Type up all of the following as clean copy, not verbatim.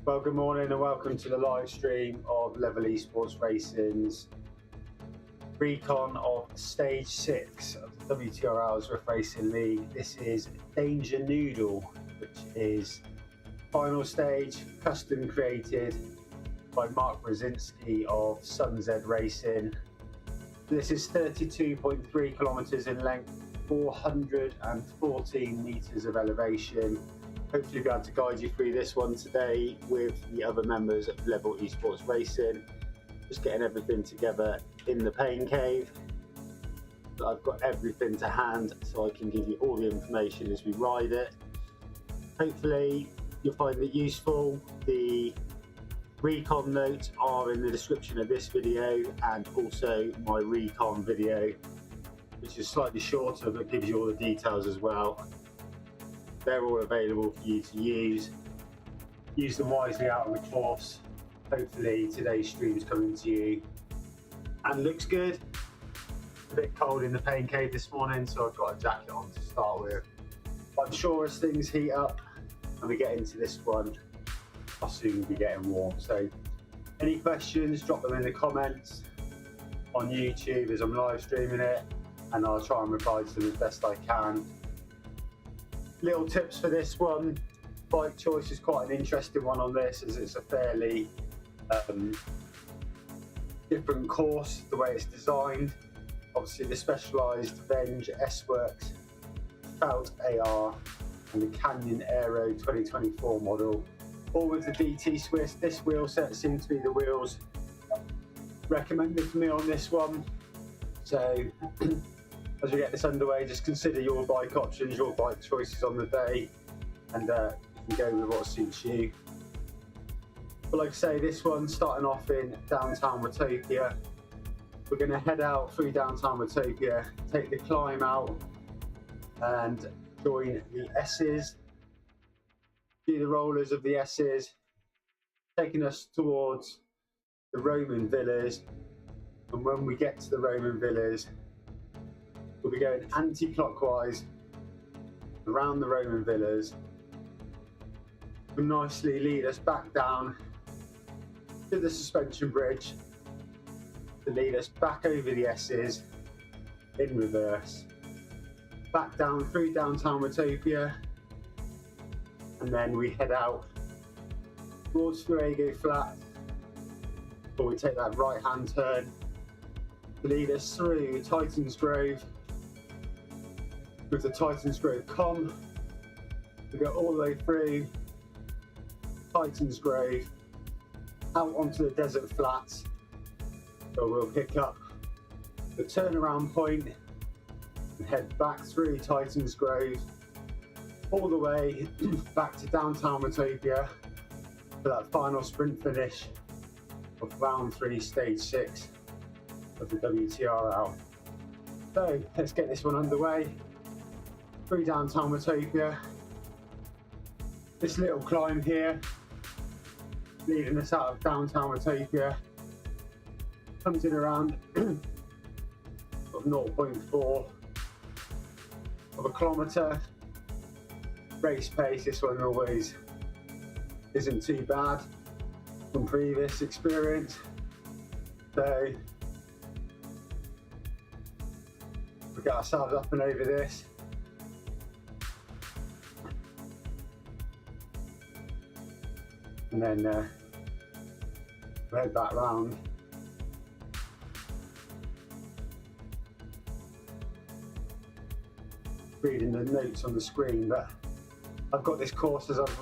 Well, good morning and welcome to the live stream of LEVEL Esports Racing's Recon of Stage 6 of the WTRL Zwift Racing League. This is Danger Noodle, which is final stage, custom created by Mark Brzezinski of Sunset Racing. This is 32.3 kilometers in length, 414 meters of elevation. Hopefully be able to guide you through this one today with the other members of LEVEL Esports Racing. Just getting everything together in the pain cave. But I've got everything to hand so I can give you all the information as we ride it. Hopefully you'll find it useful. The Recon notes are in the description of this video and also my Recon video, which is slightly shorter but gives you all the details as well. They're all available for you to use. Use them wisely out on the course. Hopefully today's stream is coming to you and looks good. A bit cold in the pain cave this morning, so I've got a jacket on to start with. But I'm sure as things heat up and we get into this one, I'll soon be getting warm. So any questions, drop them in the comments on YouTube as I'm live streaming it, and I'll try and reply to them as best I can. Little tips for this one. Bike choice is quite an interesting one on this, as it's a fairly different course the way it's designed. Obviously the Specialised Venge S-Works Felt AR and the Canyon Aeroad 2024 model, all with the DT Swiss. This wheel set seems to be the wheels recommended for me on this one. So as we get this underway, just consider your bike options, your bike choices on the day, and you can go with what suits you. But like I say, this one starting off in downtown Watopia. We're going to head out through downtown Watopia, take the climb out and join the S's, do the rollers of the S's, taking us towards the Roman villas. And when we get to the Roman villas, we'll be going anti-clockwise around the Roman villas. Will nicely lead us back down to the suspension bridge to lead us back over the S's in reverse, back down through downtown Watopia, and then we head out towards Fuego Flat before we take that right hand turn to lead us through Titans Grove. With the Titans Grove Com, we go all the way through Titans Grove out onto the desert flats, where we'll pick up the turnaround point and head back through Titans Grove all the way back to downtown Watopia for that final sprint finish of round 3 stage 6 of the WTRL. So let's get this one underway. Through downtown Watopia, this little climb here leading us out of downtown Watopia comes in around 0.4 of a kilometre. Race pace, this one always isn't too bad from previous experience, so we got ourselves up and over this. And then we'll head back round. Reading the notes on the screen, but I've got this course as I've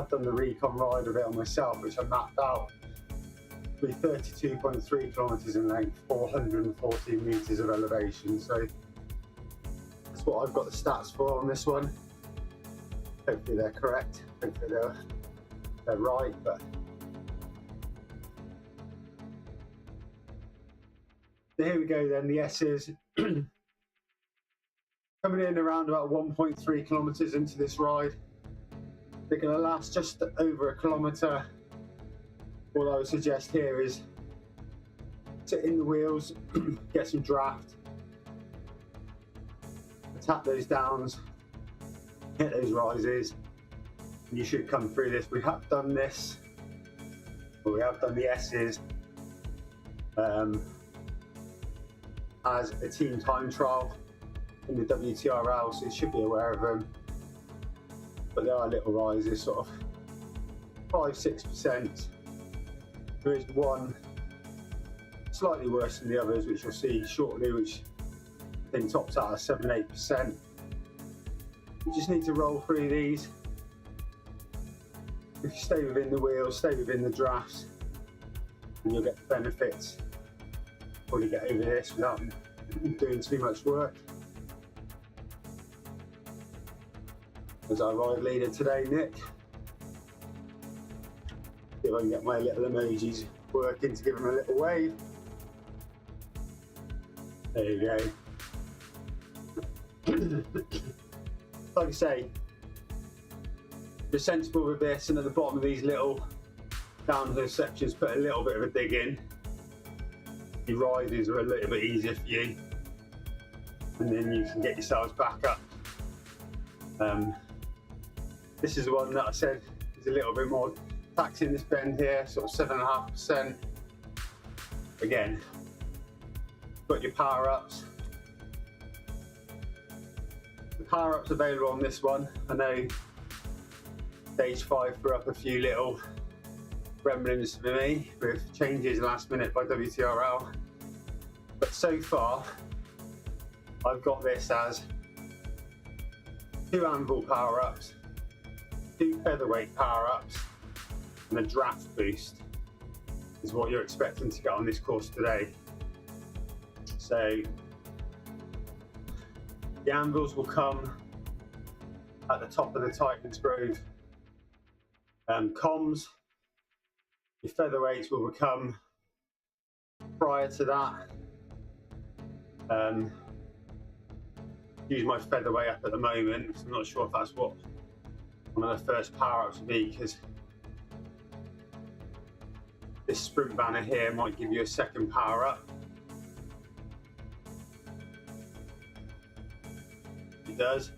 done the Recon ride of it on myself, which I mapped out to be 32.3 kilometers in length, 414 meters of elevation. So that's what I've got the stats for on this one. Hopefully they're correct. Hopefully they're right, but so here we go then, the S's. Coming in around about 1.3 kilometers into this ride. They're going to last just over a kilometer. All I would suggest here is sit in the wheels, get some draft, tap those downs, hit those rises, And you should come through this. We have done this, but we have done the S's as a team time trial in the WTRL, so you should be aware of them. But there are little rises, sort of 5–6%. There is one slightly worse than the others, which you'll see shortly, which I think tops out at 7–8%. You just need to roll through these. If you stay within the wheels, stay within the drafts, and you'll get the benefits. Probably get over this without doing too much work. As our ride leader today, Nick. See if I can get my little emojis working to give him a little wave. There you go. Like I say, be sensible with this, and at the bottom of these little downhill sections, put a little bit of a dig in. Your rises are a little bit easier for you, and then you can get yourselves back up. This is the one that I said is a little bit more taxing, this bend here, sort of 7.5%. Again, got your power ups. The power ups available on this one. I know stage 5 threw up a few little gremlins for me with changes last minute by WTRL, but so far I've got this as 2 Anvil power ups, 2 Featherweight power ups, and a draft boost is what you're expecting to get on this course today. So the Anvils will come at the top of the Titans Grove comms. Your Featherweights will become prior to that. Use my Featherweight up at the moment, so I'm not sure if that's what one of the first power ups will be, because this sprint banner here might give you a second power up. It does.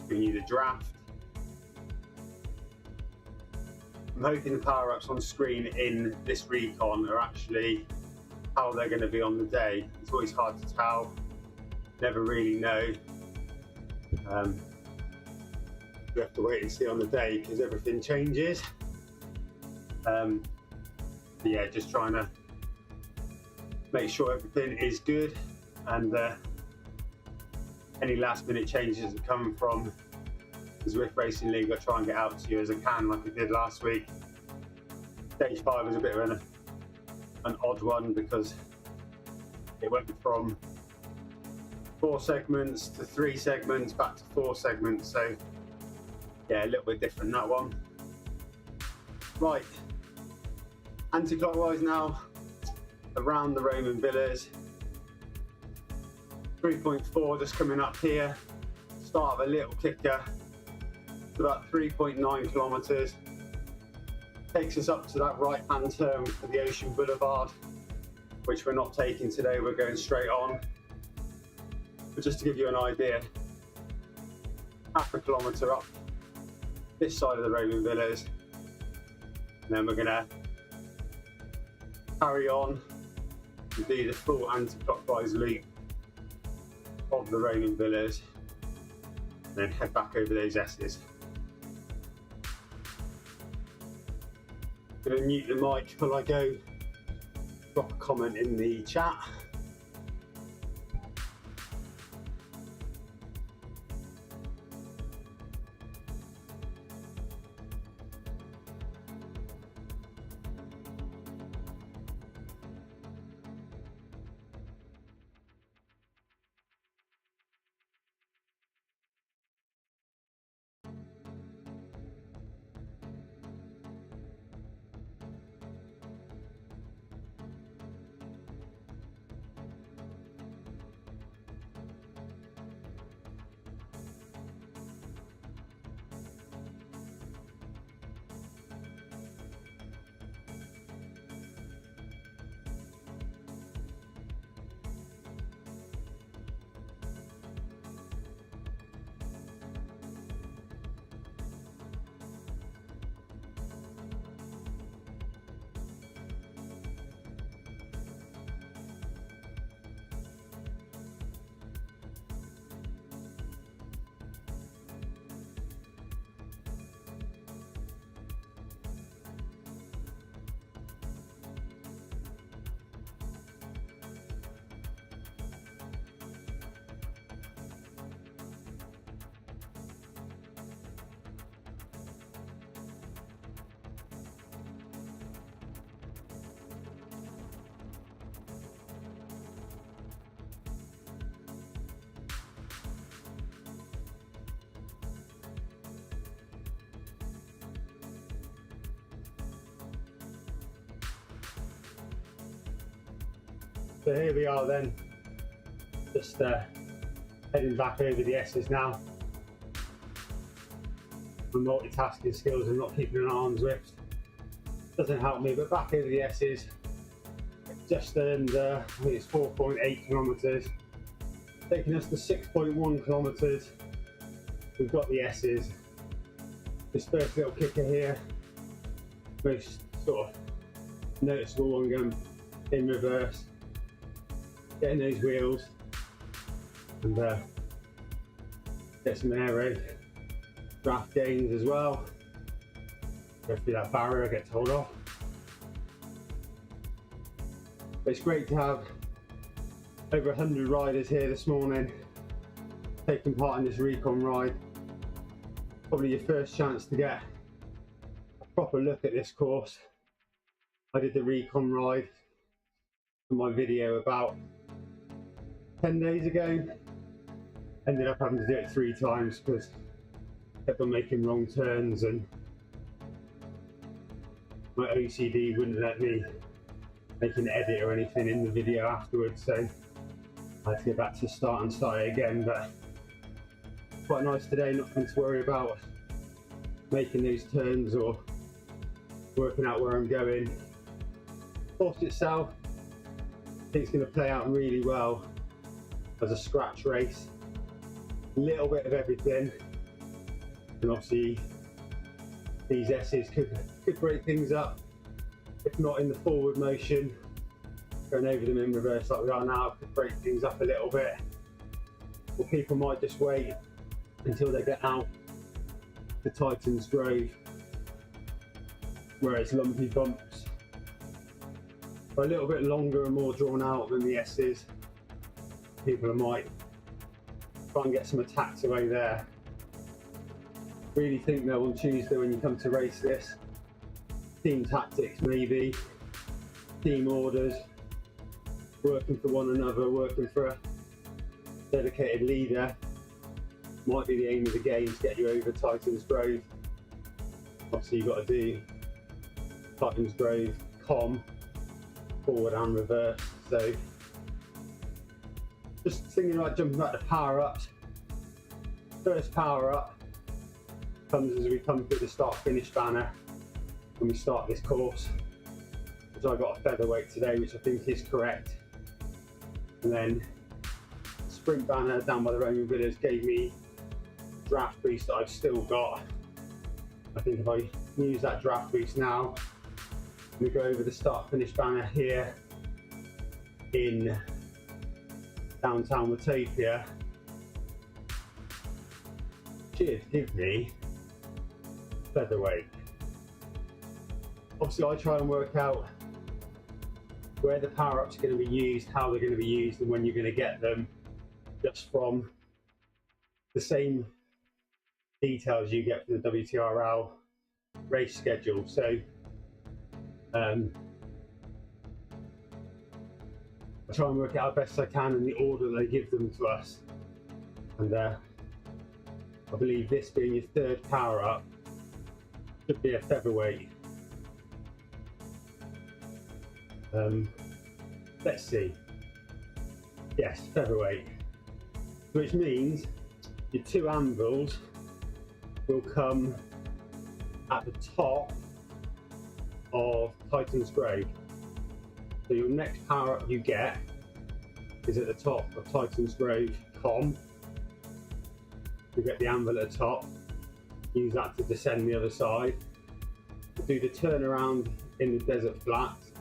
Giving you the draft. I'm hoping the power ups on screen in this Recon are actually how they're going to be on the day. It's always hard to tell. Never really know. You have to wait and see on the day because everything changes. But yeah, just trying to make sure everything is good, and any last minute changes that come from the Zwift Racing League, I try and get out to you as I can, like I did last week. Stage 5 was a bit of an odd one because it went from 4 segments to 3 segments back to 4 segments, so yeah, a little bit different that one. Right, anti-clockwise now around the Roman Villas. 3.4 just coming up here, start of a little kicker. It's about 3.9 kilometers. Takes us up to that right hand turn for the Ocean Boulevard, which we're not taking today, we're going straight on. But just to give you an idea, half a kilometre up this side of the Roman Villas, and then we're going to carry on and do the full anti-clockwise loop of the Roman Villas, and then head back over those S's. I'm going to mute the mic while I go drop a comment in the chat. So here we are then, just heading back over the S's now. My multitasking skills and not keeping an eye on Zwift doesn't help me, but back over the S's, just earned, I think it's 4.8 kilometres, taking us to 6.1 kilometres. We've got the S's. This first little kicker here, most sort of noticeable one going in reverse, getting those wheels and get some aero draft gains as well. Go through that barrier, get told off. But it's great to have over 100 riders here this morning taking part in this Recon ride. Probably your first chance to get a proper look at this course. I did the Recon ride for my video about 10 days ago. Ended up having to do it 3 times because I kept on making wrong turns and my OCD wouldn't let me make an edit or anything in the video afterwards, so I had to get back to start and start it again. But quite nice today, not having to worry about making those turns or working out where I'm going. The course itself, I think it's going to play out really well as a scratch race. A little bit of everything, and obviously these S's could break things up, if not in the forward motion. Going over them in reverse like we are now could break things up a little bit, or people might just wait until they get out the Titans Grove where it's lumpy bumps. But a little bit longer and more drawn out than the S's. People might try and get some attacks away there. Really think though on Tuesday when you come to race this, team tactics maybe, team orders, working for one another, working for a dedicated leader might be the aim of the game to get you over Titans Grove. Obviously you've got to do Titans Grove com, forward and reverse. So just thinking about jumping back to Powerups. First power up comes as we come through the start finish banner when we start this course, which I got a featherweight today, which I think is correct. And then sprint banner down by the Roman Villas gave me draft boost that I've still got. I think if I use that draft boost now, we go over the start finish banner here in downtown Watopia, should give me featherweight. Obviously I try and work out where the power-ups are going to be used, how they're going to be used and when you're going to get them, just from the same details you get from the WTRL race schedule. So I try and work it out best I can in the order they give them to us. And I believe this being your third power-up should be a featherweight. Let's see. Yes, featherweight. Which means your 2 Anvils will come at the top of Titans Grove. So your next power up you get is at the top of Titans Grove com. You get the Anvil at the top, use that to descend the other side, do the turnaround in the desert flats,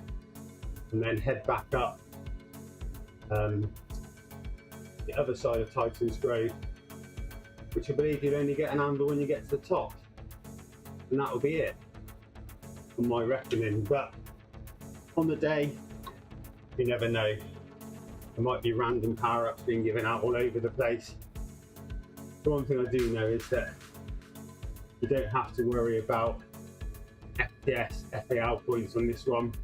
and then head back up the other side of Titans Grove, which I believe you'll only get an Anvil when you get to the top, and that will be it on my reckoning. But on the day, you never know, there might be random power-ups being given out all over the place. The one thing I do know is that you don't have to worry about FPS, FAL points on this one.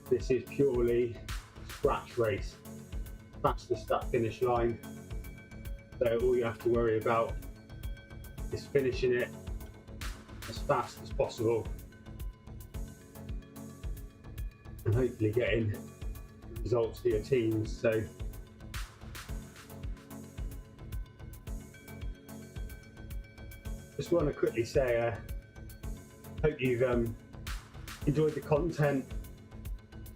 This is purely scratch race, fastest start finish line. So all you have to worry about is finishing it as fast as possible and hopefully getting results for your teams. So just want to quickly say, hope you've enjoyed the content,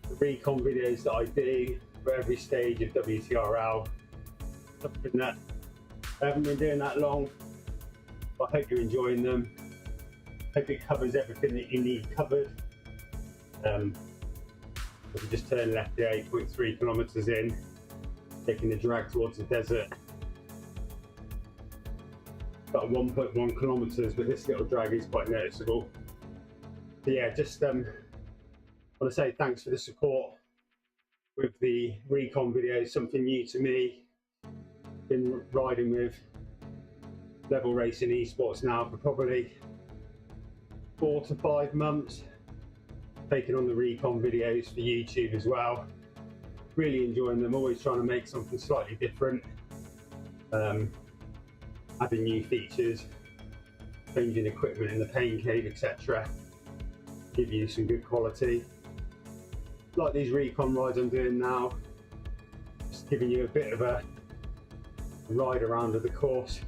the recon videos that I do for every stage of WTRL. Something that I haven't been doing that long, but I hope you're enjoying them. Hope it covers everything that you need covered. If you just turn left here, 8.3 kilometers in, taking the drag towards the desert. About 1.1 kilometers, but this little drag is quite noticeable. So yeah, just want to say thanks for the support with the recon videos, something new to me. Been riding with LEVEL Racing Esports now for probably 4 to 5 months, taking on the recon videos for YouTube as well. Really enjoying them, always trying to make something slightly different, adding new features, changing equipment in the pain cave, etc. Give you some good quality. Like these recon rides I'm doing now, just giving you a bit of a ride around of the course,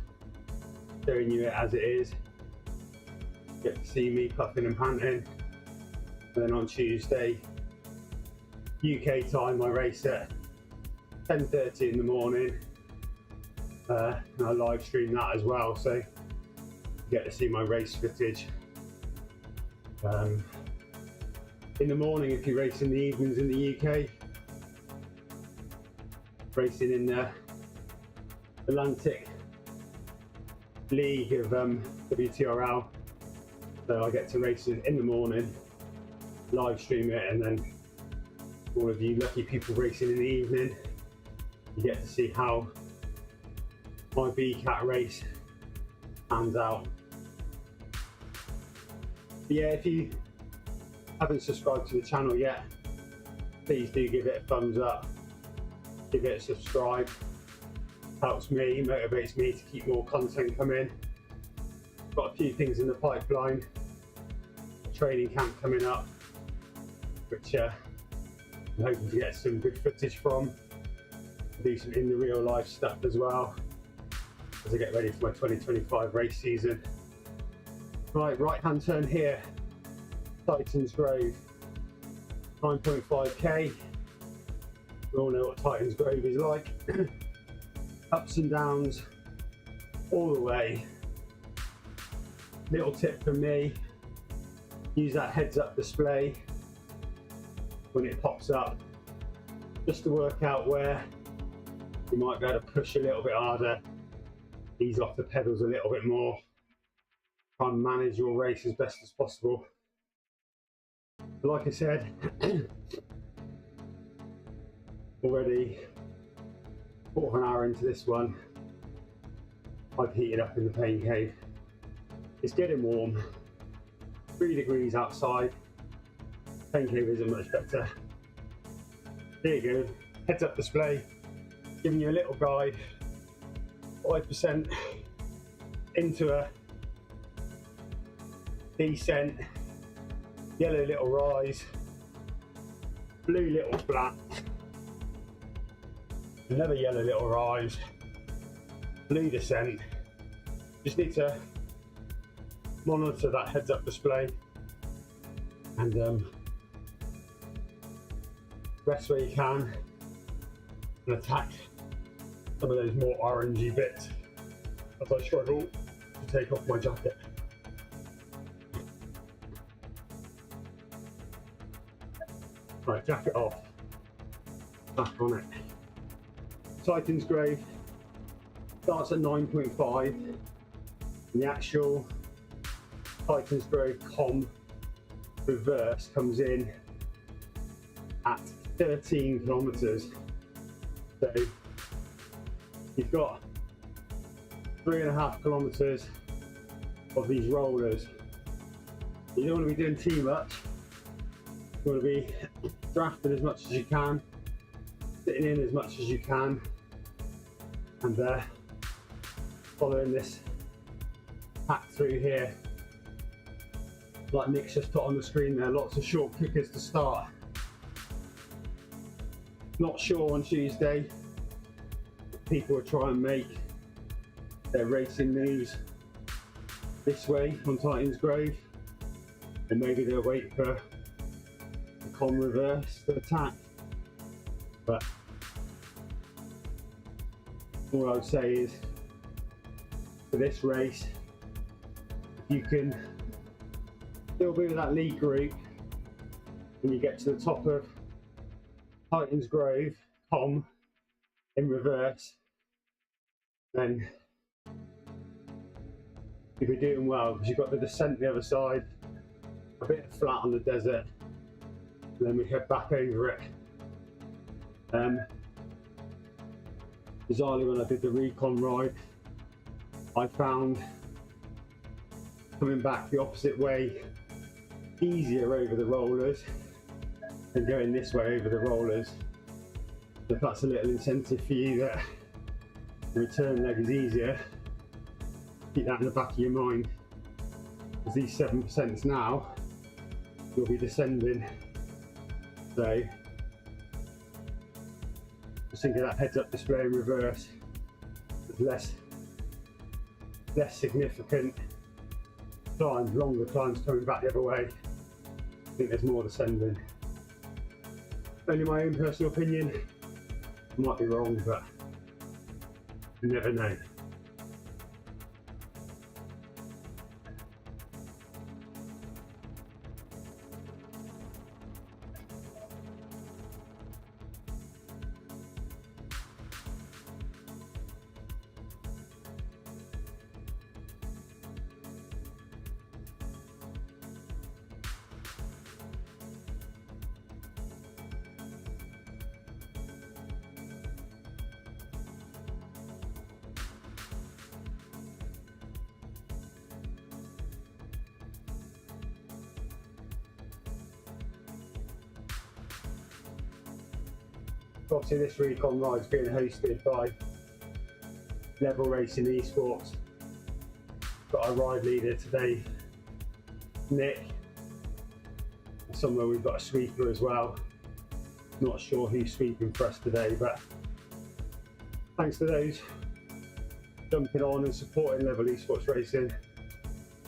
showing you it as it is. Get to see me puffing and panting. And then on Tuesday, UK time, I race at 10:30 in the morning. And I live stream that as well, so you get to see my race footage. In the morning, if you race in the evenings in the UK, racing in the Atlantic League of WTRL, so I get to race it in the morning, live stream it, and then all of you lucky people racing in the evening, you get to see how my BCAT race pans out. But yeah, if you haven't subscribed to the channel yet, please do give it a thumbs up, give it a subscribe. Helps me, motivates me to keep more content coming. Got a few things in the pipeline, a training camp coming up, which I'm hoping to get some good footage from, do some in the real life stuff as well as I get ready for my 2025 race season. Right, right hand turn here, Titans Grove, 9.5k. We all know what Titans Grove is like. Ups and downs all the way. Little tip from me, use that heads up display when it pops up, just to work out where you might be able to push a little bit harder, ease off the pedals a little bit more, try and manage your race as best as possible. But like I said, already quarter of an hour into this one, I've heated up in the pain cave. It's getting warm, 3 degrees outside. Pain cave isn't much better. There you go, heads up display, giving you a little guide. 5% into a descent, yellow little rise, blue little flat, another yellow little rise, blue descent. Just need to monitor that heads up display and rest where you can and attack some of those more orangey bits as I struggle to take off my jacket. Right, jacket off, back on it. Titans Grove starts at 9.5 and the actual Titans Grove com reverse comes in at 13 kilometers. So you've got 3.5 kilometers of these rollers. You don't want to be doing too much. You want to be drafting as much as you can, sitting in as much as you can, and following this pack through here. Like Nick's just put on the screen there, lots of short kickers to start. Not sure on Tuesday if people will try and make their racing moves this way on Titans Grove, and maybe they'll wait for the con reverse to attack. But all I would say is, for this race, if you can still be with that lead group when you get to the top of Titans Grove, Tom, in reverse, then you'll be doing well, because you've got the descent the other side, a bit flat on the desert, and then we head back over it. Bizarrely, when I did the Recon ride, I found coming back the opposite way easier over the rollers than going this way over the rollers. So if that's a little incentive for you, that the return leg is easier, keep that in the back of your mind, because these 7% now will be descending. So just think of that heads-up display in reverse. There's less significant climbs, longer climbs coming back the other way. I think there's more descending. Only my own personal opinion. I might be wrong, but you never know. Obviously, this Recon ride is being hosted by LEVEL Racing Esports. Got our ride leader today, Nick. Somewhere we've got a sweeper as well. Not sure who's sweeping for us today, but thanks to those jumping on and supporting LEVEL Esports Racing.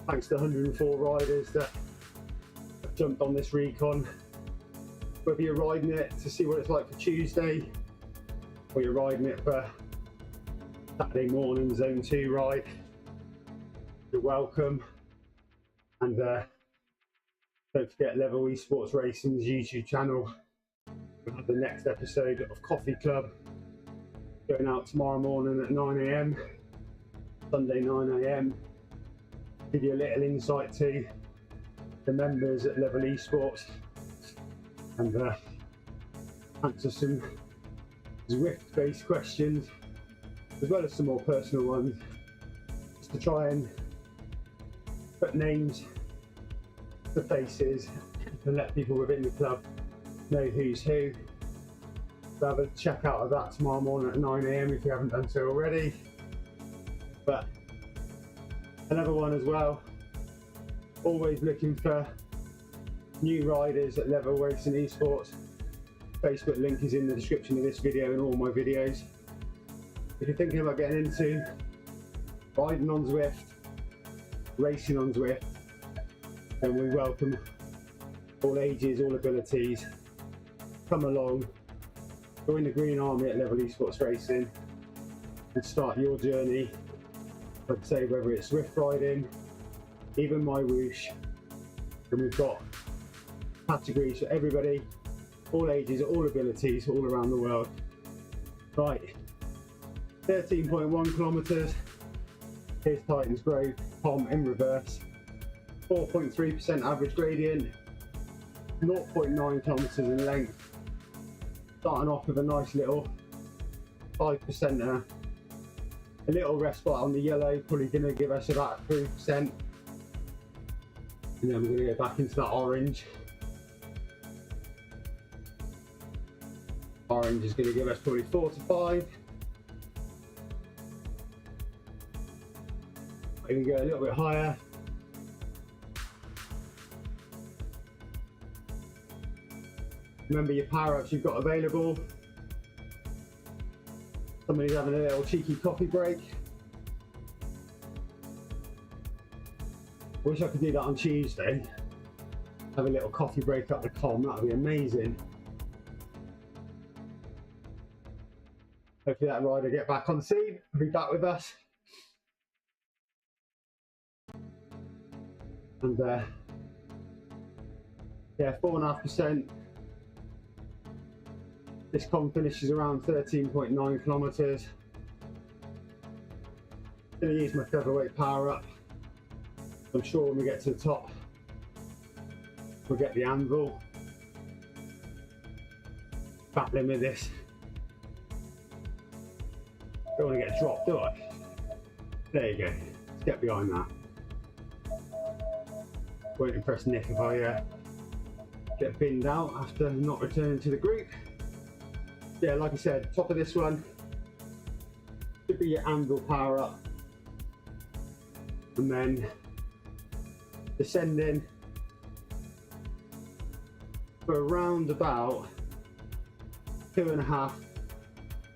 Thanks to 104 riders that have jumped on this Recon. Whether you're riding it to see what it's like for Tuesday, or you're riding it for Saturday morning Zone 2 ride, you're welcome. And don't forget LEVEL Esports Racing's YouTube channel. We'll have the next episode of Coffee Club going out tomorrow morning at 9 AM, Sunday 9 AM. Give you a little insight to the members at LEVEL Esports, and answer some Zwift-based questions, as well as some more personal ones, just to try and put names to faces and let people within the club know who's who. So have a check out of that tomorrow morning at 9 AM if you haven't done so already. But another one as well, always looking for new riders at LEVEL Racing Esports. Facebook link is in the description of this video and all my videos. If you're thinking about getting into riding on Zwift, racing on Zwift, then we welcome all ages, all abilities. Come along, join the Green Army at LEVEL Esports Racing and start your journey. I'd say whether it's Zwift riding, even my whoosh, and we've got categories for everybody, all ages, all abilities, all around the world. Right, 13.1 kilometres, here's Titans Grove, Tom in reverse, 4.3% average gradient, 0.9 kilometres in length, starting off with a nice little 5%er, a little respite on the yellow, probably going to give us about 3%, and then we're going to go back into that orange. Orange is going to give us probably 4 to 5. We can go a little bit higher. Remember your power-ups you've got available. Somebody's having a little cheeky coffee break. Wish I could do that on Tuesday. Have a little coffee break up the com, that would be amazing. Hopefully that rider get back on the scene, be back with us. And yeah, 4.5%. This com finishes around 13.9 kilometers. Gonna use my Featherweight power up. I'm sure when we get to the top, we'll get the Anvil. Battling with this. Don't want to get dropped, do I? There you go. Let's get behind that. Won't impress Nick if I get binned out after not returning to the group. Yeah, like I said, top of this one should be your Anvil power up, and then descending for around about 2.5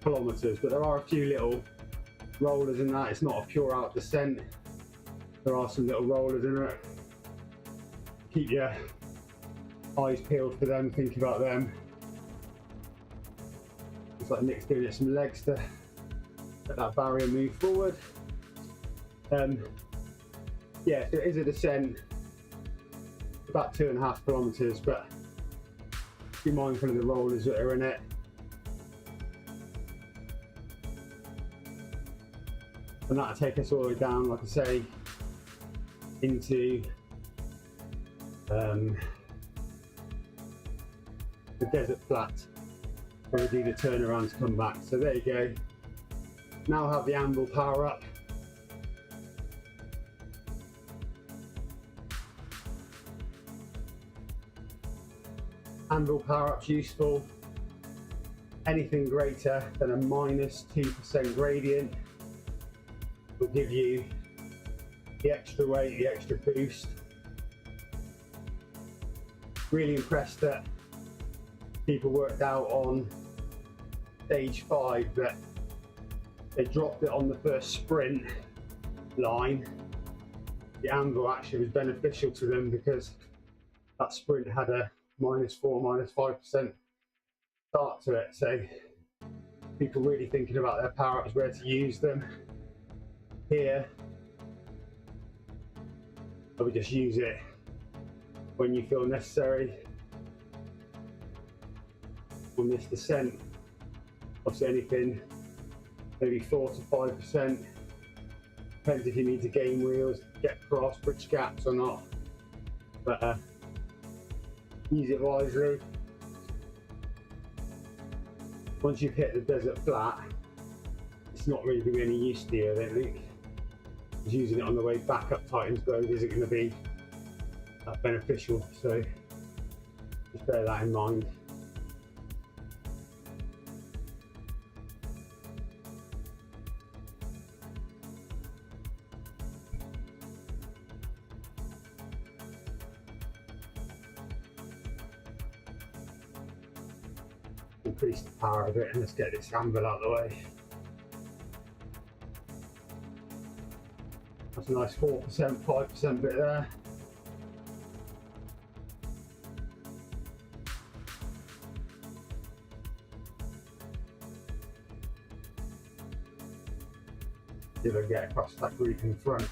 kilometers, but there are a few little rollers in that. It's not a pure out descent. There are some little rollers in it. Keep your eyes peeled for them, think about them. Looks like Nick's giving it some legs to let that barrier move forward. Yeah, so it is a descent, about 2.5 kilometers, but be mindful of the rollers that are in it. And that'll take us all the way down, like I say, into the desert flat, where we do the turnaround to come back. So there you go. Now have the Anvil power up. Anvil power up's useful. Anything greater than a -2% gradient will give you the extra weight, the extra boost. Really impressed that people worked out on stage 5 that they dropped it on the first sprint line. The Anvil actually was beneficial to them because that sprint had a -4, -5% start to it. So people really thinking about their power ups, where to use them. Here, I would just use it when you feel necessary. On this descent, obviously anything maybe 4 to 5%. Depends if you need to gain wheels, get across, bridge gaps or not. But use it wisely. Once you've hit the desert flat, it's not really going to be any use to you, I don't think. Just using it on the way back up Titans Road isn't going to be that beneficial, so just bear that in mind. Increase the power of it and let's get this Anvil out of the way. That's a nice 4%, 5% bit there. See if I can get across that group in front.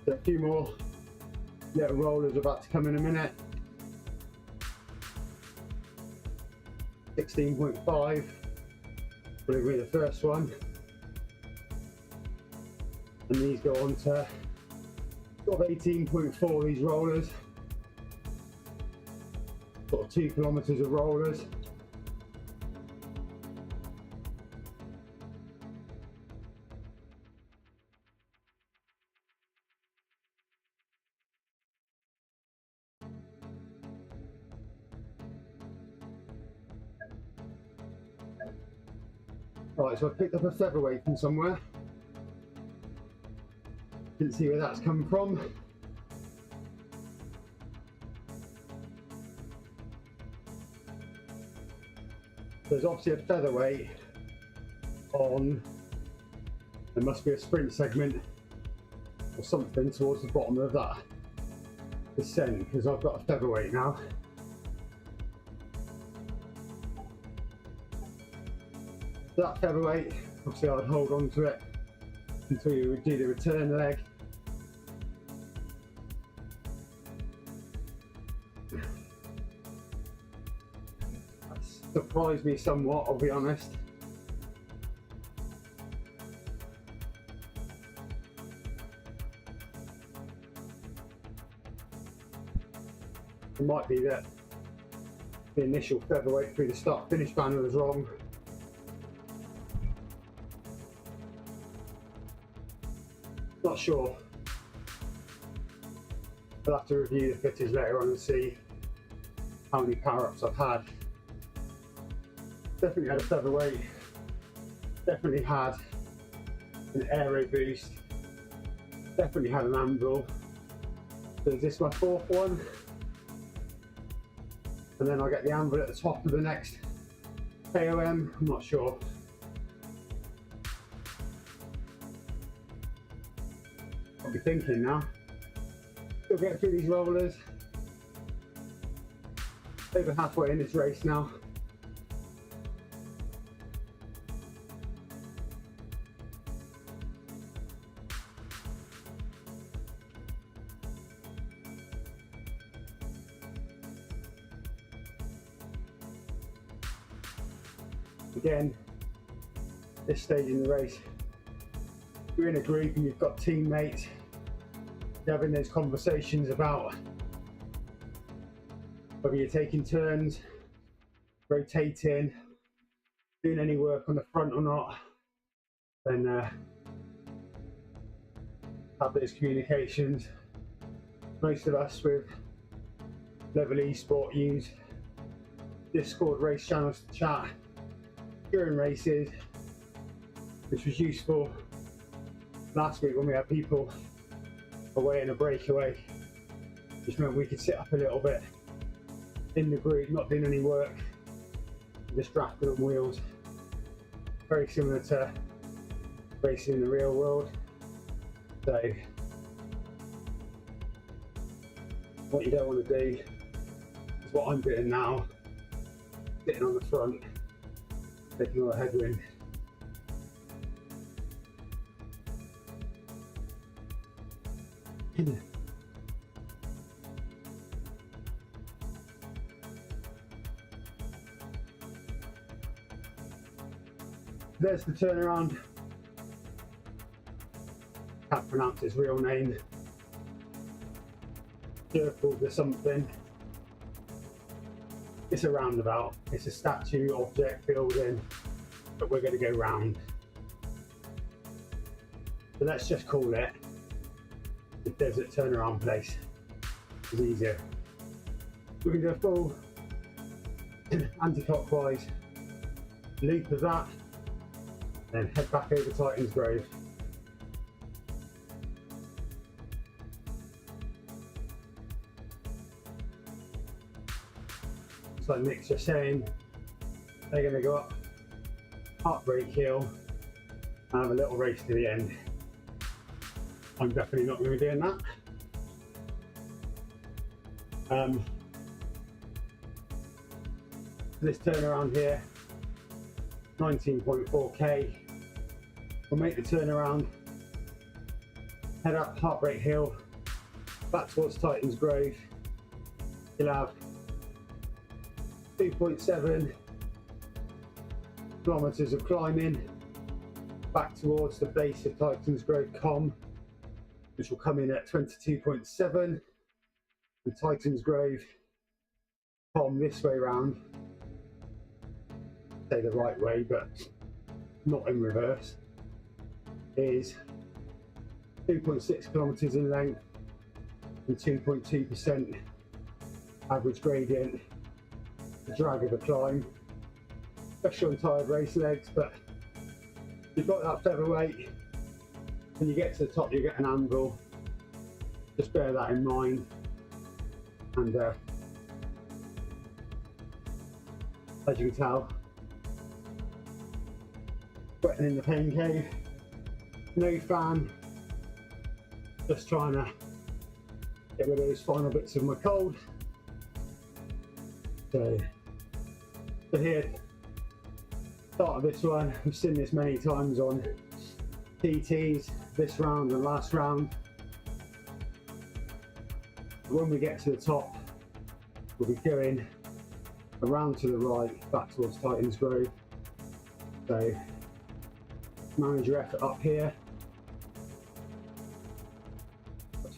A few more little rollers about to come in a minute. 16.5 will be the first one, and these go on to sort of 18.4, these rollers, sort of 2 kilometers of rollers. Right, so I picked up a featherweight from somewhere. Didn't see where that's come from. There's obviously a featherweight on, there must be a sprint segment or something towards the bottom of that descent, because I've got a featherweight now. That featherweight, obviously I would hold on to it until you would do the return leg. That surprised me somewhat, I'll be honest. It might be that the initial featherweight through the start finish banner was wrong. Not sure. I'll have to review the footage later on and see how many power-ups I've had. Definitely had a featherweight. Definitely had an Aeroad boost. Definitely had an Anvil. So is this my fourth one? And then I'll get the Anvil at the top of the next KOM, I'm not sure. I'll be thinking now. Still get through these rollers. Over halfway in this race now. Again, this stage in the race, you're in a group and you've got teammates, you're having those conversations about whether you're taking turns, rotating, doing any work on the front or not. Then have those communications. Most of us with LEVEL Esports use Discord race channels to chat during races, which was useful last week when we had people away in a breakaway, which meant we could sit up a little bit in the group, not doing any work, just drafting on wheels. Very similar to racing in the real world. So what you don't want to do is what I'm doing now, sitting on the front, taking all the headwind. There's the turnaround. Can't pronounce his real name. Circled or something. It's a roundabout. It's a statue, object, building, but we're going to go round. So let's just call it the desert turnaround place. It's easier. We can do a full anti-clockwise loop of that, then head back over Titans Grove. So Nick's just saying they're going to go up Heartbreak Hill and have a little race to the end. I'm definitely not going to be doing that. This turnaround here, 19.4k. We'll make the turnaround, head up Heartbreak Hill, back towards Titans Grove. You'll have 2.7 kilometres of climbing back towards the base of Titans Grove Com, which will come in at 22.7, and Titans Grove Com this way round, say the right way but not in reverse, is 2.6 kilometres in length and 2.2% average gradient. The drag of the climb, especially on tired race legs, but You've got that featherweight. When you get to the top, you get an Anvil. Just bear that in mind. And as you can tell, sweating in the pain cave. No fan. Just trying to get rid of those final bits of my cold. So here, start of this one. I've seen this many times on TTs, this round and last round. When we get to the top, we'll be going around to the right, back towards Titans Grove. So manage your effort up here.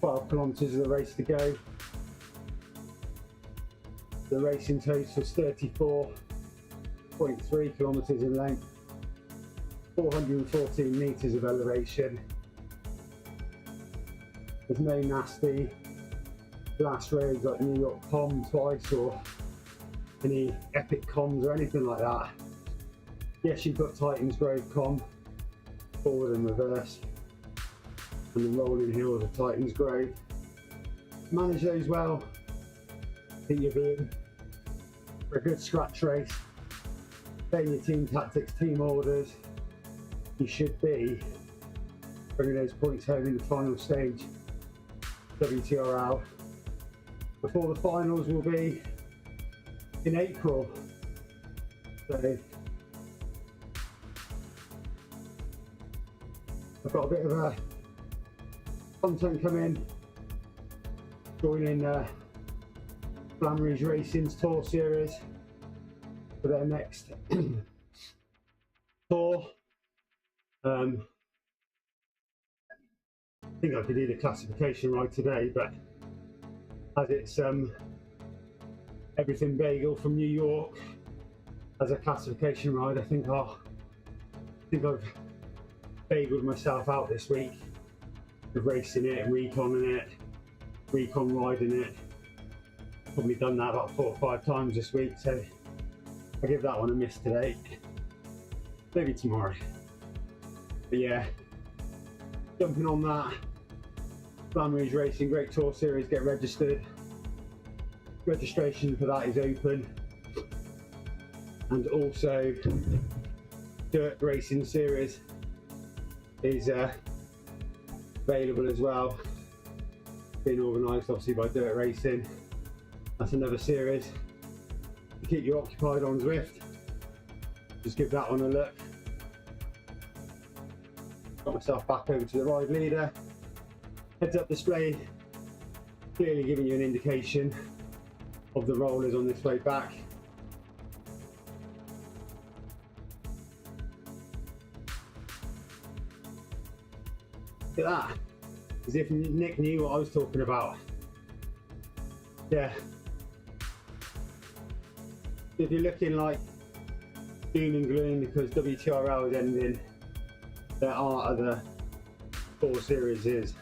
12 kilometres of the race to go. The race in total is 34.3 kilometres in length, 414 metres of elevation. There's no nasty blast roads like New York Com twice or any epic coms or anything like that. Yes, you've got Titans Grove Com, forward and reverse, and the rolling hills of Titans Grove. Manage those well. I think you're being for a good scratch race. Playing your team tactics, team orders. You should be bringing those points home in the final stage. WTRL. Before the finals will be in April. So I've got a bit of a content coming, joining WTRL Racing's tour series for their next tour. I think I could do the classification right today, but as it's everything bagel from New York as a classification ride, I think I've bageled myself out this week of racing it and Recon it, Recon riding it. Probably done that about 4 or 5 times this week, so I give that one a miss today. Maybe tomorrow. But yeah, jumping on that. WTRL Racing Great Tour Series, get registered. Registration for that is open. And also, Dirt Racing Series is available as well. Being organised obviously by Dirt Racing. That's another series to keep you occupied on Zwift. Just give that one a look. Got myself back over to the ride leader. Heads up display clearly giving you an indication of the rollers on this way back. Look at that, as if Nick knew what I was talking about. Yeah. If you're looking like doom and gloom because WTRL is ending, there are other 4 series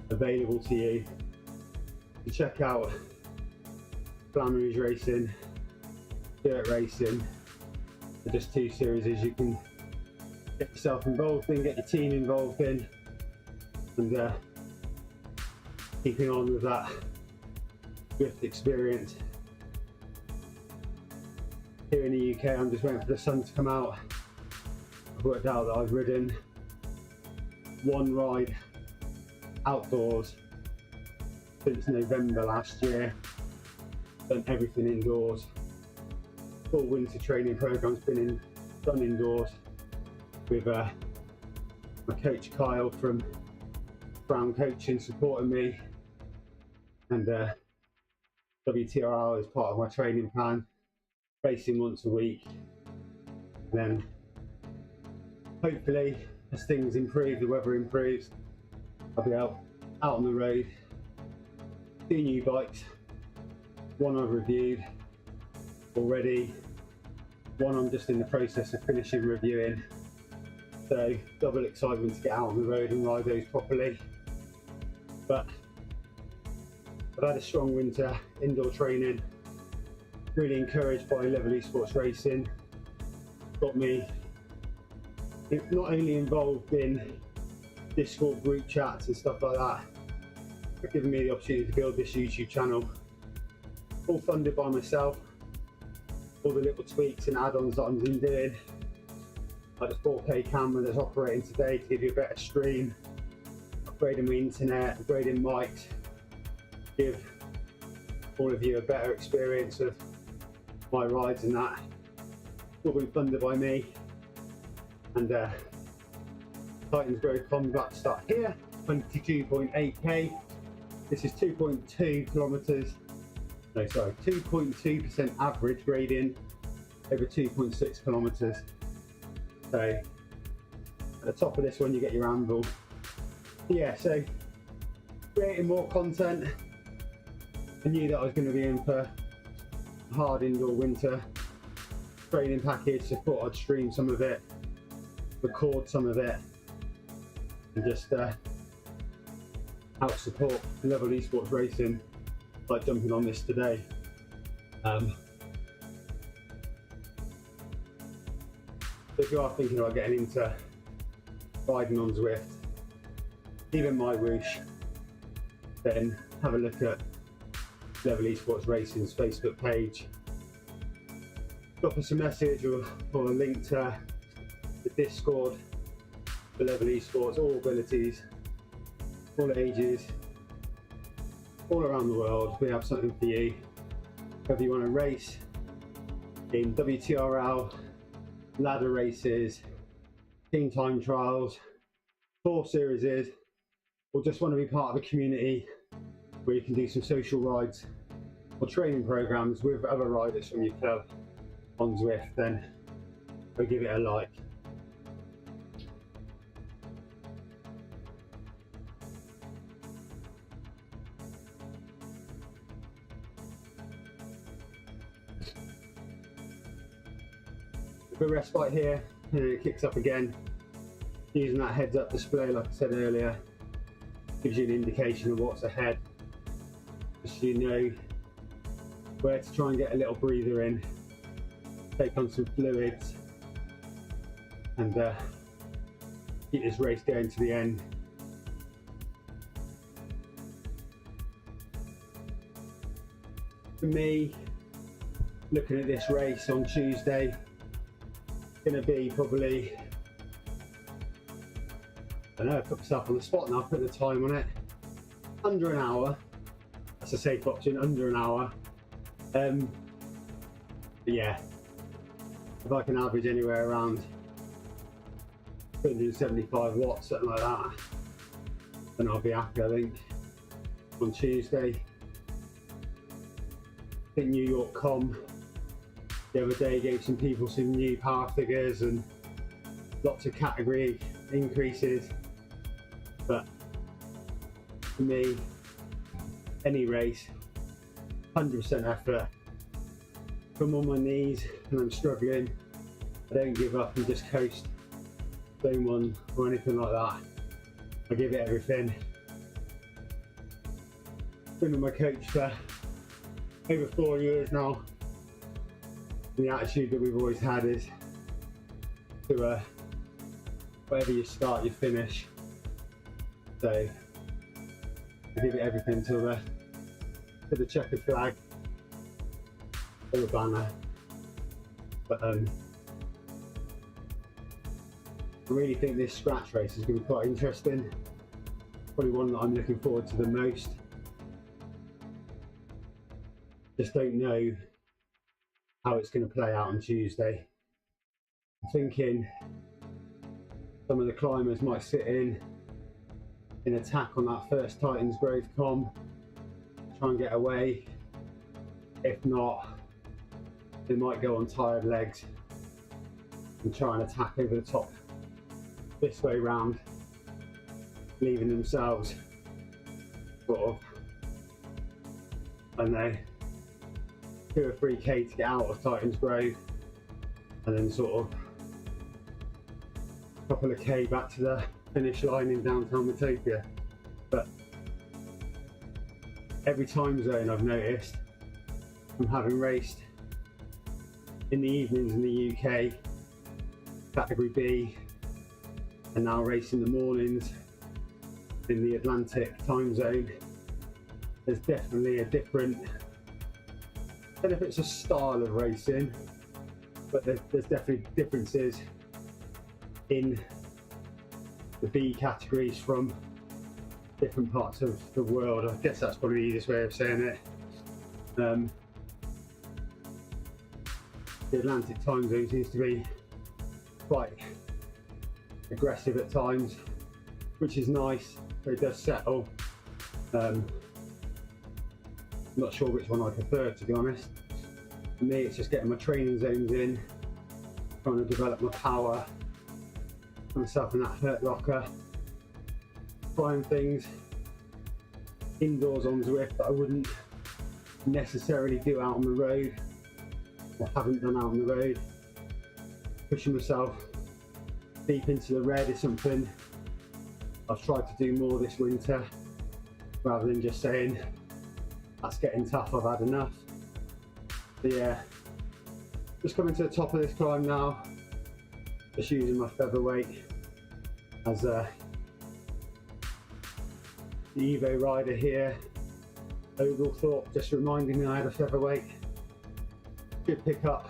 available to you. You check out WTRL Racing, Dirt Racing. They're just 2 series you can get yourself involved in, get your team involved in, and keeping on with that Zwift experience. Here in the UK, I'm just waiting for the sun to come out. I've worked out that I've ridden 1 ride outdoors since November last year. Done everything indoors. Full winter training program's been done indoors with my coach Kyle from Brown Coaching supporting me, and WTRL is part of my training plan. Racing once a week, and then hopefully as things improve, the weather improves, I'll be out on the road. 2 new bikes, 1 I've reviewed already, 1 I'm just in the process of finishing reviewing, so double excitement to get out on the road and ride those properly. But I've had a strong winter indoor training. Really encouraged by LEVEL Esports Racing. Got me It's not only involved in Discord group chats and stuff like that, but giving me the opportunity to build this YouTube channel, all funded by myself. All the little tweaks and add-ons that I'm doing, like the 4K camera that's operating today to give you a better stream, upgrading my internet, upgrading mics, give all of you a better experience of my rides and that. All been funded by me. And Titans Grove combat start here, 22.8k. This is 2.2 kilometers. No, sorry, 2.2% average gradient over 2.6 kilometers. So at the top of this one, you get your Anvil. Yeah, so creating more content. I knew that I was going to be in for a hard indoor winter training package, so I thought I'd stream some of it, record some of it, and just help support LEVEL Esports Racing by jumping on this today. If you are thinking about getting into riding on Zwift, even my whoosh, then have a look at LEVEL Esports Racing's Facebook page. Drop us a message or a link to the Discord for LEVEL Esports, all abilities, all ages, all around the world. We have something for you. Whether you want to race in WTRL, ladder races, team time trials, 4 series, or just want to be part of a community where you can do some social rides or training programs with other riders from your club on Zwift, then go give it a like. A good respite here, and then it kicks up again. Using that heads up display, like I said earlier, gives you an indication of what's ahead, just so you know where to try and get a little breather in, take on some fluids, and keep this race going to the end. For me, looking at this race on Tuesday, going to be probably, I don't know, I put myself on the spot now, put the time on it, under an hour. That's a safe option, under an hour. But yeah, if I can average anywhere around 275 watts, something like that, then I'll be happy, I think, on Tuesday. I think New York Com the other day gave some people some new power figures and lots of category increases, but for me, any race, 100% effort. If I'm on my knees and I'm struggling, I don't give up and just coast, zone one or anything like that. I give it everything. Been with my coach for over 4 years now. And the attitude that we've always had is to whatever you start, you finish. So I give it everything to the checkered flag or the banner. But I really think this scratch race is going to be quite interesting. Probably one that I'm looking forward to the most. Just don't know how it's going to play out on Tuesday. I'm thinking some of the climbers might sit in attack on that first Titans Grove com, try and get away. If not, they might go on tired legs and try and attack over the top this way round, leaving themselves sort of, I don't know, 2 or 3k to get out of Titans Grove, and then sort of a couple of k back to the finish line in downtown Watopia. But every time zone I've noticed from having raced in the evenings in the UK, category B, and now racing the mornings in the Atlantic time zone, there's definitely a different, I don't know if it's a style of racing, but there's definitely differences in the B categories from different parts of the world. I guess that's probably the easiest way of saying it. The Atlantic time zone seems to be quite aggressive at times, which is nice, but it does settle. I'm not sure which one I prefer, to be honest. For me, it's just getting my training zones in, trying to develop my power, put myself in that hurt locker, trying things indoors on Zwift that I wouldn't necessarily do out on the road, or haven't done out on the road. Pushing myself deep into the red is something I've tried to do more this winter, rather than just saying that's getting tough, I've had enough. But yeah, just coming to the top of this climb now, just using my Featherweight as the Evo rider here. Oglethorpe just reminding me I had a Featherweight. Should pick up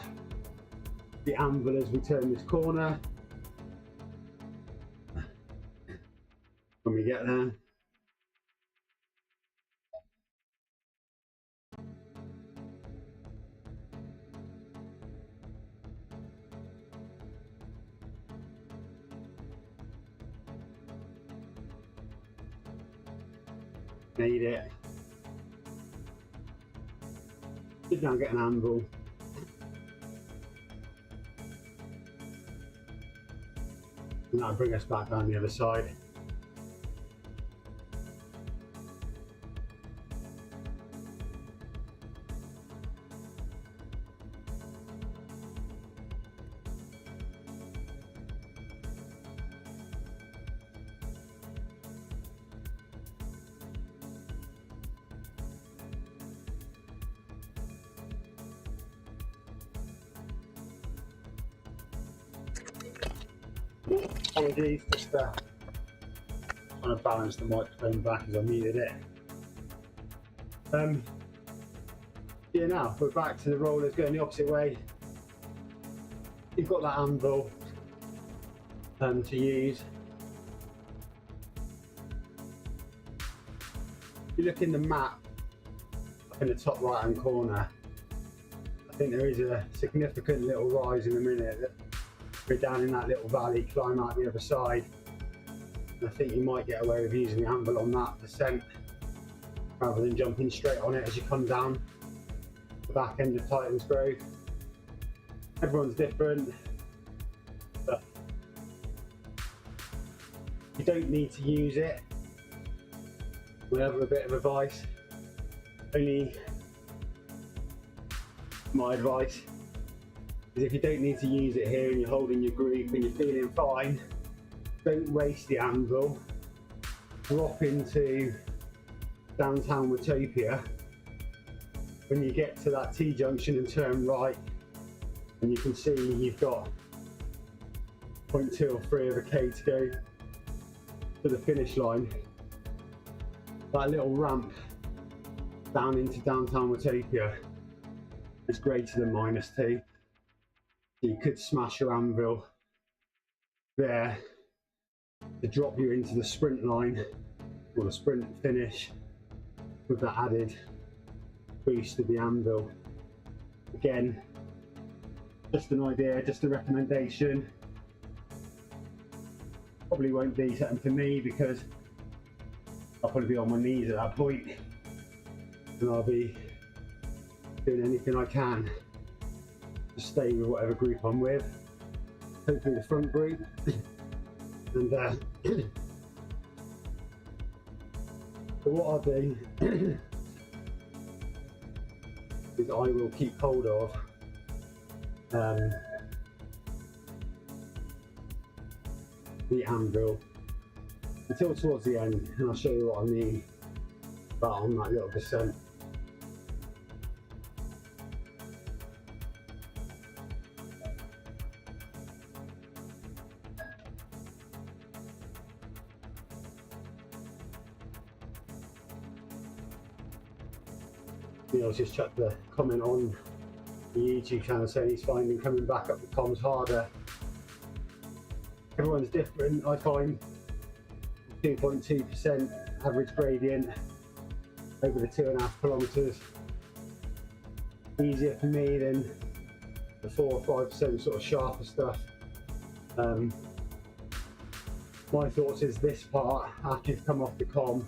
the Anvil as we turn this corner. When we get there. Made it. Did now get an Anvil. And that'll bring us back down the other side. Apologies, just trying to balance the microphone back as I muted it. Yeah, now we're back to the rollers going the opposite way. You've got that Anvil to use. If you look in the map up in the top right hand corner, I think there is a significant little rise in a minute. We're down in that little valley, climb out the other side. And I think you might get away with using the Anvil on that descent rather than jumping straight on it as you come down the back end of Titans Grove. Everyone's different, but you don't need to use it. Whenever a bit of advice, only my advice is if you don't need to use it here and you're holding your group and you're feeling fine, don't waste the Anvil. Drop into downtown Watopia. When you get to that T-junction and turn right, and you can see you've got 0.2 or 3 of a K to go to the finish line. That little ramp down into downtown Watopia is greater than -2. You could smash your Anvil there to drop you into the sprint line or the sprint finish with that added boost of the Anvil. Again, just an idea, just a recommendation. Probably won't be something for me because I'll probably be on my knees at that point and I'll be doing anything I can to stay with whatever group I'm with, hopefully the front group. And so what I'll do is I will keep hold of the Anvil until towards the end, and I'll show you what I mean about on that little descent. Neil's just chucked the comment on the YouTube channel saying he's finding coming back up the comms harder. Everyone's different. I find 2.2% average gradient over the 2.5 kilometres easier for me than the 4 or 5% sort of sharper stuff. My thoughts is this part, after you've come off the comm,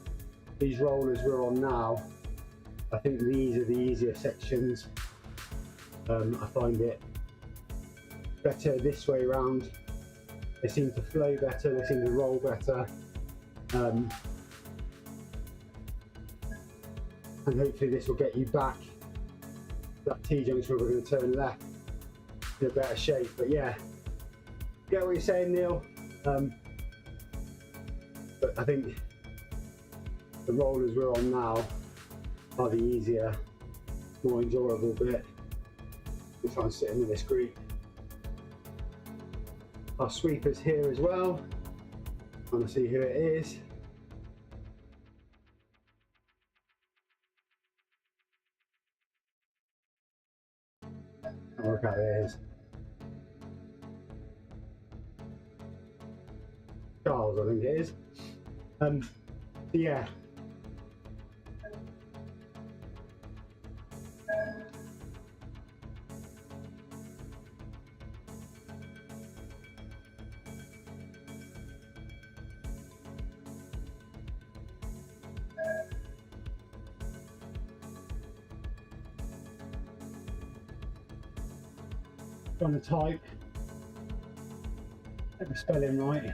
these rollers we're on now, I think these are the easier sections. I find it better this way around. They seem to flow better, they seem to roll better. And hopefully this will get you back to that T-junction where we're going to turn left in a better shape. But yeah, get what you're saying, Neil. But I think the rollers we're on now are the easier, more enjoyable bit. We'll try and sit into this group. Our sweeper's here as well. Trying to see who it is. I'll work out who it is. Charles, I think it is. Yeah. Trying to type, get the spelling right.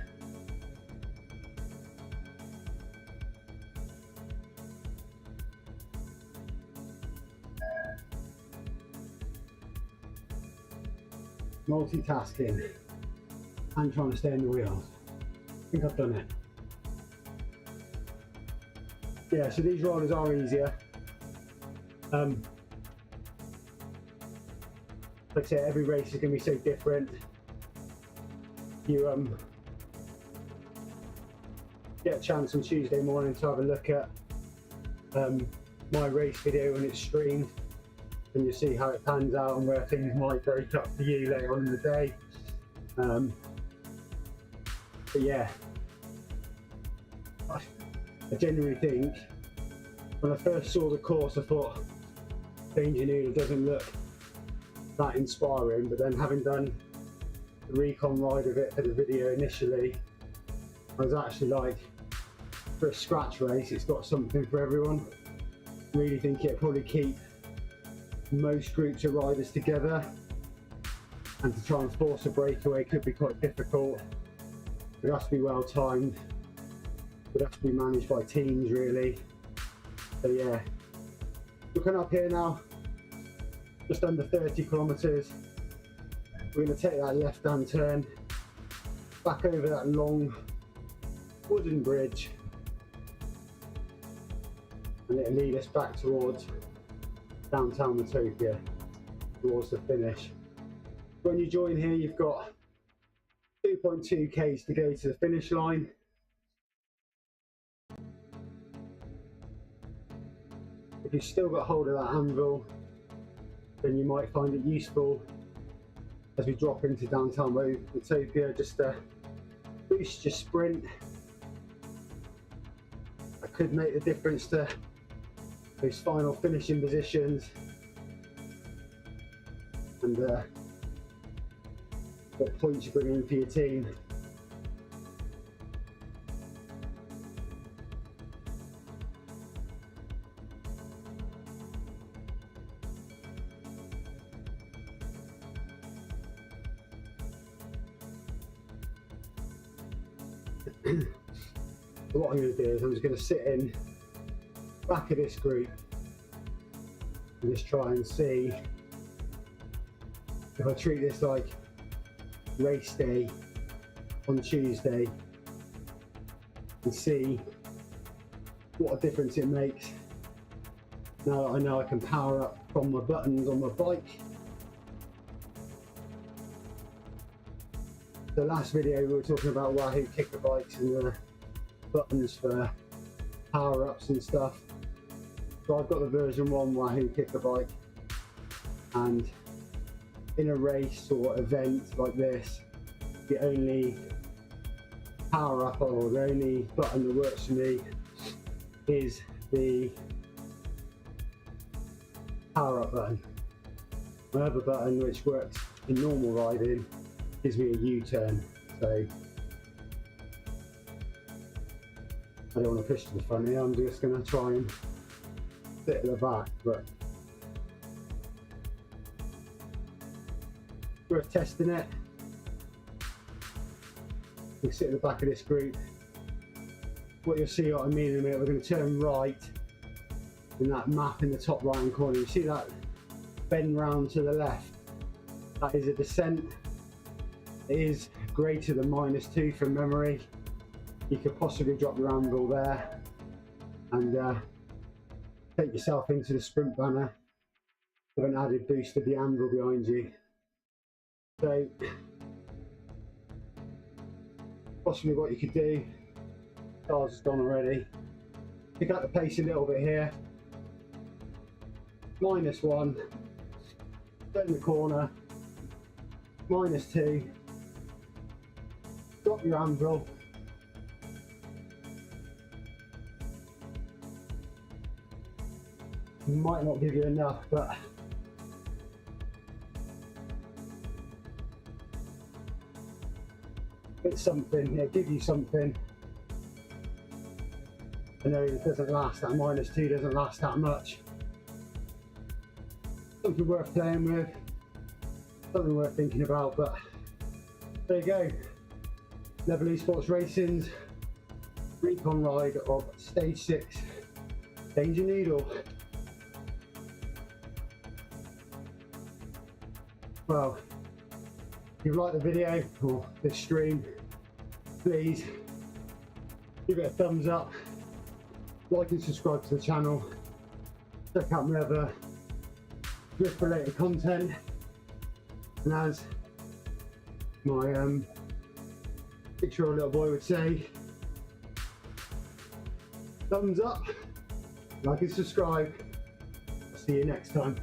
Multitasking and trying to stay in the wheels. I think I've done it. Yeah, so these rollers are easier. Like I say, every race is going to be so different. You get a chance on Tuesday morning to have a look at my race video when it's streamed, and you see how it pans out and where things might break up for you later on in the day. But yeah, I genuinely think when I first saw the course I thought Venge Noodle doesn't look that inspiring, but then having done the Recon ride of it for the video initially, I was actually like, for a scratch race it's got something for everyone. Really think it'll probably keep most groups of riders together, and to try and force a breakaway could be quite difficult. It has to be well timed, it has to be managed by teams really. So yeah, looking up here now, just under 30 kilometres. We're going to take that left hand turn back over that long wooden bridge, and it'll lead us back towards downtown Watopia, towards the finish. When you join here, you've got 2.2 k's to go to the finish line. If you've still got hold of that Anvil, then you might find it useful as we drop into downtown Watopia, just to boost your sprint. That could make the difference to those final finishing positions, and what points you bring in for your team. So what I'm going to do is I'm just going to sit in back of this group and just try and see if I treat this like race day on Tuesday, and see what a difference it makes now that I know I can power up from my buttons on my bike. The last video we were talking about Wahoo kicker bikes and the buttons for power ups and stuff. So I've got the version 1 Wahoo kicker bike, and in a race or event like this, the only power up or the only button that works for me is the power up button. My other button, which works in normal riding, gives me a U-turn. So I don't want to push to the front here, I'm just going to try and sit at the back, but worth testing it. You sit at the back of this group. What you'll see, what I mean in a minute, we're going to turn right in that map in the top right hand corner. You see that bend round to the left? That is a descent. It is greater than -2 from memory. You could possibly drop your Anvil there and take yourself into the sprint banner with an added boost of the Anvil behind you. So possibly what you could do, cars has gone already, pick up the pace a little bit here, -1, turn the corner, -2, drop your Anvil, might not give you enough, but it's something, it'll give you something. I know it doesn't last, that -2 doesn't last that much. Something worth playing with, something worth thinking about, but there you go. LEVEL Esports Racing's Recon ride of Stage 6 Venge Noodle. Well, if you like the video or this stream, please give it a thumbs up, like and subscribe to the channel, check out my other Zwift related content, and as my 6-year-old little boy would say, thumbs up, like and subscribe. I'll see you next time.